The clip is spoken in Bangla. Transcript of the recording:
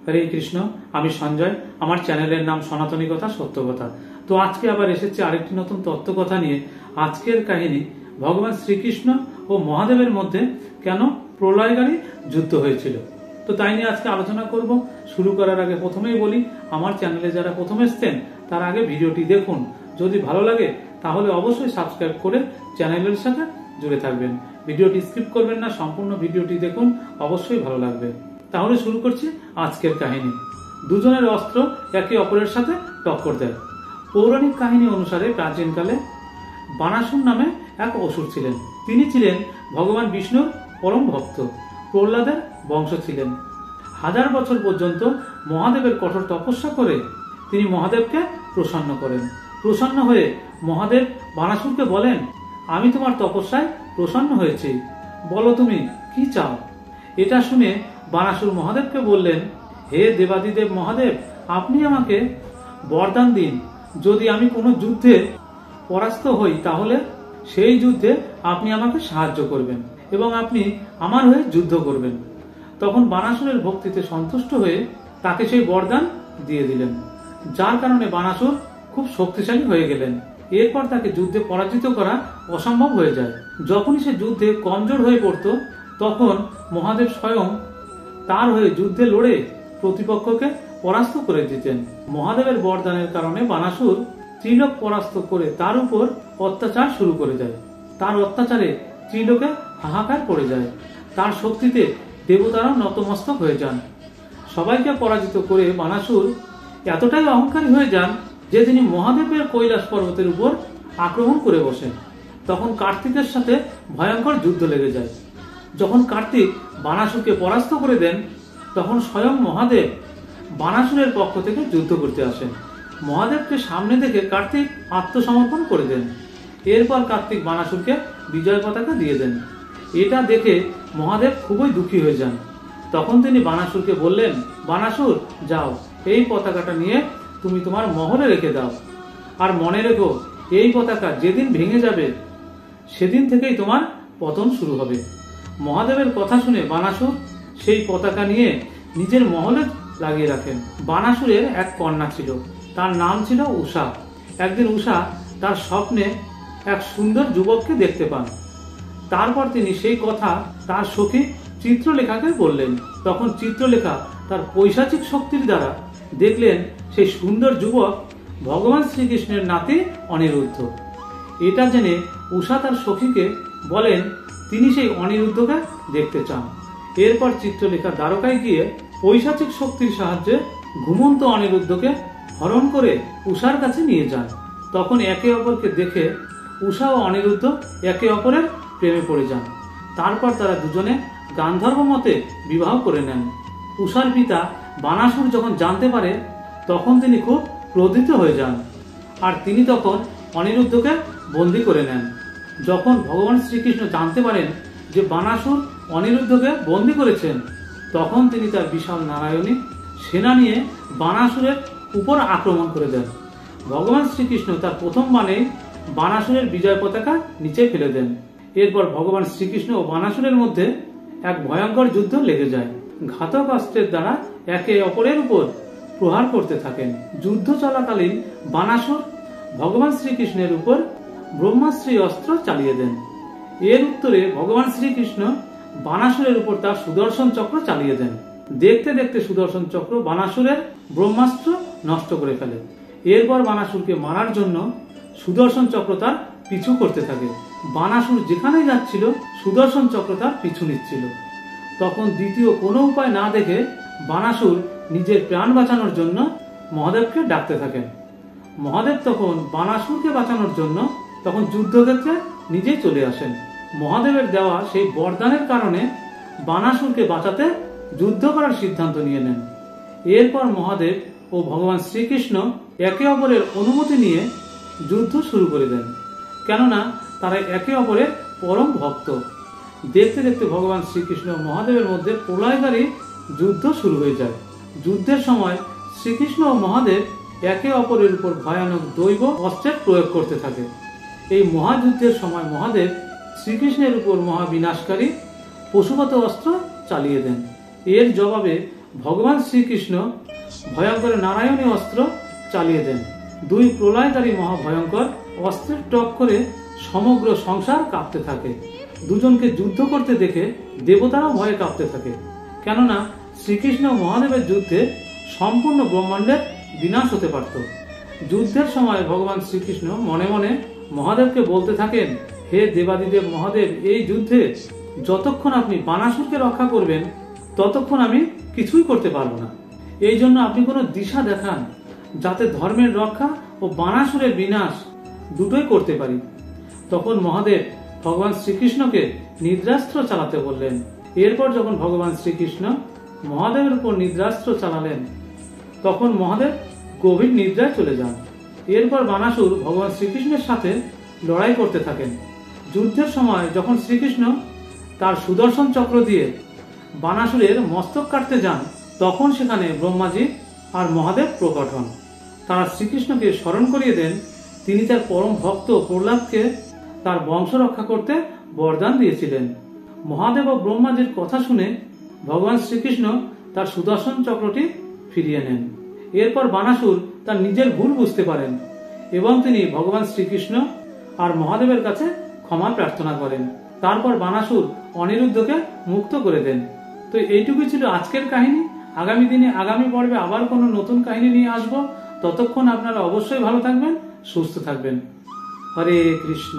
হরে কৃষ্ণ। আমি সঞ্জয়, আমার চ্যানেলের নাম সনাতনী কথা সত্য কথা। তো আজকে আবার এসেছে আরেকটি নতুন তত্ত্ব কথা নিয়ে। আজকের কাহিনী ভগবান শ্রীকৃষ্ণ ও মহাদেবের মধ্যে কেন প্রলয়কারী যুদ্ধ হয়েছিল, তো তাই নিয়ে আজকে আলোচনা করব। শুরু করার আগে প্রথমেই বলি, আমার চ্যানেলে যারা প্রথম এসছেন তার আগে ভিডিওটি দেখুন, যদি ভালো লাগে তাহলে অবশ্যই সাবস্ক্রাইব করে চ্যানেলের সাথে জুড়ে থাকবেন। ভিডিওটি স্কিপ করবেন না, সম্পূর্ণ ভিডিওটি দেখুন, অবশ্যই ভালো লাগবে। তাহলে শুরু করছি আজকের কাহিনী। দুজনের অস্ত্র একে অপরের সাথে টক্কর দেয়। পৌরাণিক কাহিনী অনুসারে প্রাচীনকালে বানাসুর নামে এক অসুর ছিলেন। তিনি ছিলেন ভগবান বিষ্ণুর পরম ভক্ত, প্রহ্লাদের বংশ ছিলেন। 1000 বছর পর্যন্ত মহাদেবের কঠোর তপস্যা করে তিনি মহাদেবকে প্রসন্ন করেন। প্রসন্ন হয়ে মহাদেব বানাসুরকে বলেন, আমি তোমার তপস্যায় প্রসন্ন হয়েছি, বলো তুমি কি চাও। এটা শুনে বানাসুর মহাদেবকে বললেন, হে দেবাদিদেব মহাদেব, আপনি আমাকে বরদান দিন, যদি আমি কোনো যুদ্ধে পরাস্ত হই তাহলে সেই যুদ্ধে আপনি আমাকে সাহায্য করবেন এবং আপনি আমার হয়ে যুদ্ধ করবেন। তখন বানাসুরের ভক্তিতে সন্তুষ্ট হয়ে তাকে সেই বরদান দিয়ে দিলেন, যার কারণে বানাসুর খুব শক্তিশালী হয়ে গেলেন। এরপর তাকে যুদ্ধে পরাজিত করা অসম্ভব হয়ে যায়। যখনই সে যুদ্ধে কমজোর হয়ে পড়ত, তখন মহাদেব স্বয়ং তার হয়ে যুদ্ধে লড়ে প্রতিপক্ষকে পরাস্ত করে দিতেন। মহাদেবের বরদানের কারণে বানাসুর ত্রিলোক পরাস্ত করে তার উপর অত্যাচার শুরু করে দেয়। তার অত্যাচারে ত্রিলোকে হাহাকার পড়ে যায়। তার শক্তিতে দেবতারাও নতমস্তক হয়ে যান। সবাইকে পরাজিত করে বানাসুর এতটাই অহংকারী হয়ে যান যে তিনি মহাদেবের কৈলাস পর্বতের উপর আক্রমণ করে বসেন। তখন কার্তিকের সাথে ভয়ঙ্কর যুদ্ধ লেগে যায়। যখন কার্তিক বানাসুরকে পরাস্ত করে দেন, তখন স্বয়ং মহাদেব বানাসুরের পক্ষ থেকে যুদ্ধ করতে আসেন। মহাদেবকে সামনে দেখে কার্তিক আত্মসমর্পণ করে দেন। এরপর কার্তিক বানাসুরকে বিজয় পতাকা দিয়ে দেন। এটা দেখে মহাদেব খুবই দুঃখী হয়ে যান। তখন তিনি বানাসুরকে বললেন, বানাসুর, যাও, এই পতাকাটা নিয়ে তুমি তোমার মহলে রেখে দাও, আর মনে রেখো, এই পতাকা যেদিন ভেঙে যাবে সেদিন থেকেই তোমার পতন শুরু হবে। মহাদেবের কথা শুনে বানাসুর সেই পতাকা নিয়ে নিজের মহলে লাগিয়ে রাখেন। বানাসুরের এক কন্যা ছিল, তার নাম ছিল উষা। একদিন উষা তার স্বপ্নে এক সুন্দর যুবককে দেখতে পান। তারপর তিনি সেই কথা তার সখী চিত্রলেখাকে বললেন। তখন চিত্রলেখা তার পৈশাচিক শক্তির দ্বারা দেখলেন সেই সুন্দর যুবক ভগবান শ্রীকৃষ্ণের নাতি অনিরুদ্ধ। এটা জেনে উষা তার সখীকে বলেন তিনি সেই অনিরুদ্ধকে দেখতে চান। এরপর চিত্রলেখা দ্বারকায় গিয়ে পৈশাচিক শক্তির সাহায্যে ঘুমন্ত অনিরুদ্ধকে হরণ করে উষার কাছে নিয়ে যান। তখন একে অপরকে দেখে উষা ও অনিরুদ্ধ একে অপরের প্রেমে পড়ে যান। তারপর তারা দুজনে গান্ধর্ব মতে বিবাহ করে নেন। উষার পিতা বানাসুর যখন জানতে পারে, তখন তিনি খুব ক্রোধিত হয়ে যান, আর তিনি তখন অনিরুদ্ধকে বন্দী করে নেন। যখন ভগবান শ্রীকৃষ্ণ জানতে পারেন যে বানাসুর অনিরুদ্ধকে বন্দী করেছেন, তখন তিনি তার বিশাল নারায়ণী সেনা নিয়ে বানাসুরের উপর আক্রমণ করে দেন। ভগবান শ্রীকৃষ্ণ তার প্রথম বাণে বানাসুরের বিজয় পতাকা নিচে ফেলে দেন। এরপর ভগবান শ্রীকৃষ্ণ ও বানাসুরের মধ্যে এক ভয়ঙ্কর যুদ্ধ লেগে যায়। ঘাতক অস্ত্রের দ্বারা একে অপরের উপর প্রহার করতে থাকেন। যুদ্ধ চলাকালীন বানাসুর ভগবান শ্রীকৃষ্ণের উপর ব্রহ্মাস্ত্রী অস্ত্র চালিয়ে দেন। এর উত্তরে ভগবান শ্রীকৃষ্ণ বানাসুরের উপর তার সুদর্শন চক্র চালিয়ে দেন। দেখতে দেখতে সুদর্শন চক্র বানাসুরের ব্রহ্মাস্ত্র নষ্ট করে ফেলে। এরপর বানাসুরকে মারার জন্য সুদর্শন চক্র তার পিছু করতে থাকে। বানাসুর যেখানে যাচ্ছিল সুদর্শন চক্র তার পিছু নিচ্ছিল। তখন দ্বিতীয় কোনো উপায় না দেখে বানাসুর নিজের প্রাণ বাঁচানোর জন্য মহাদেবকে ডাকতে থাকেন। মহাদেব তখন বানাসুরকে বাঁচানোর জন্য তখন যুদ্ধক্ষেত্রে নিজেই চলে আসেন। মহাদেবের দেওয়া সেই বরদানের কারণে বানাসুরকে বাঁচাতে যুদ্ধ করার সিদ্ধান্ত নিয়ে নেন। এরপর মহাদেব ও ভগবান শ্রীকৃষ্ণ একে অপরের অনুমতি নিয়ে যুদ্ধ শুরু করে দেন, কেননা তারা একে অপরের পরম ভক্ত। দেখতে দেখতে ভগবান শ্রীকৃষ্ণ ও মহাদেবের মধ্যে প্রলয়কারী যুদ্ধ শুরু হয়ে যায়। যুদ্ধের সময় শ্রীকৃষ্ণ ও মহাদেব একে অপরের উপর ভয়ানক দৈব অস্ত্রের প্রয়োগ করতে থাকে। এই মহাযুদ্ধের সময় মহাদেব শ্রীকৃষ্ণের উপর মহাবিনাশকারী পশুপাত অস্ত্র চালিয়ে দেন। এর জবাবে ভগবান শ্রীকৃষ্ণ ভয়ঙ্কর নারায়ণী অস্ত্র চালিয়ে দেন। দুই প্রলয়কারী মহাভয়ঙ্কর অস্ত্রের টক্করে সমগ্র সংসার কাঁপতে থাকে। দুজনকে যুদ্ধ করতে দেখে দেবতারাও ভয়ে কাঁপতে থাকে, কেননা শ্রীকৃষ্ণ ও মহাদেবের যুদ্ধে সম্পূর্ণ ব্রহ্মাণ্ডের বিনাশ হতে পারত। যুদ্ধের সময় ভগবান শ্রীকৃষ্ণ মনে মনে মহাদেবকে বলতে থাকেন, হে দেবাদিদেব মহাদেব, এই যুদ্ধে যতক্ষণ আপনি বানাসুরকে রক্ষা করবেন ততক্ষণ আমি কিছুই করতে পারবো না। এই জন্য আপনি কোনো দিশা দেখান, যাতে ধর্মের রক্ষা ও বানাসুরের বিনাশ দুটোই করতে পারি। তখন মহাদেব ভগবান শ্রীকৃষ্ণকে নিদ্রাস্ত্র চালাতে বললেন। এরপর যখন ভগবান শ্রীকৃষ্ণ মহাদেবের উপর নিদ্রাস্ত্র চালালেন, তখন মহাদেব গভীর নিদ্রায় চলে যান। এরপর বানাসুর ভগবান শ্রীকৃষ্ণের সাথে লড়াই করতে থাকেন। যুদ্ধের সময় যখন শ্রীকৃষ্ণ তার সুদর্শন চক্র দিয়ে বানাসুরের মস্তক কাটতে যান, তখন সেখানে ব্রহ্মাজি আর মহাদেব প্রকট হন। তারা শ্রীকৃষ্ণকে স্মরণ করিয়ে দেন তিনি তার পরম ভক্ত প্রহ্লাদকে তার বংশ রক্ষা করতে বরদান দিয়েছিলেন। মহাদেব ও ব্রহ্মাজির কথা শুনে ভগবান শ্রীকৃষ্ণ তার সুদর্শন চক্রটি ফিরিয়ে নেন। এরপর বানাসুর তার নিজের ভুল বুঝতে পারেন এবং তিনি ভগবান শ্রীকৃষ্ণ আর মহাদেবের কাছে ক্ষমা প্রার্থনা করেন। তারপর বানাসুর অনিরুদ্ধকে মুক্ত করে দেন। তো এইটুকুই ছিল আজকের কাহিনী। আগামী দিনে আগামী পর্বে আবার কোনো নতুন কাহিনী নিয়ে আসবো। ততক্ষণ আপনারা অবশ্যই ভালো থাকবেন, সুস্থ থাকবেন। হরে কৃষ্ণ।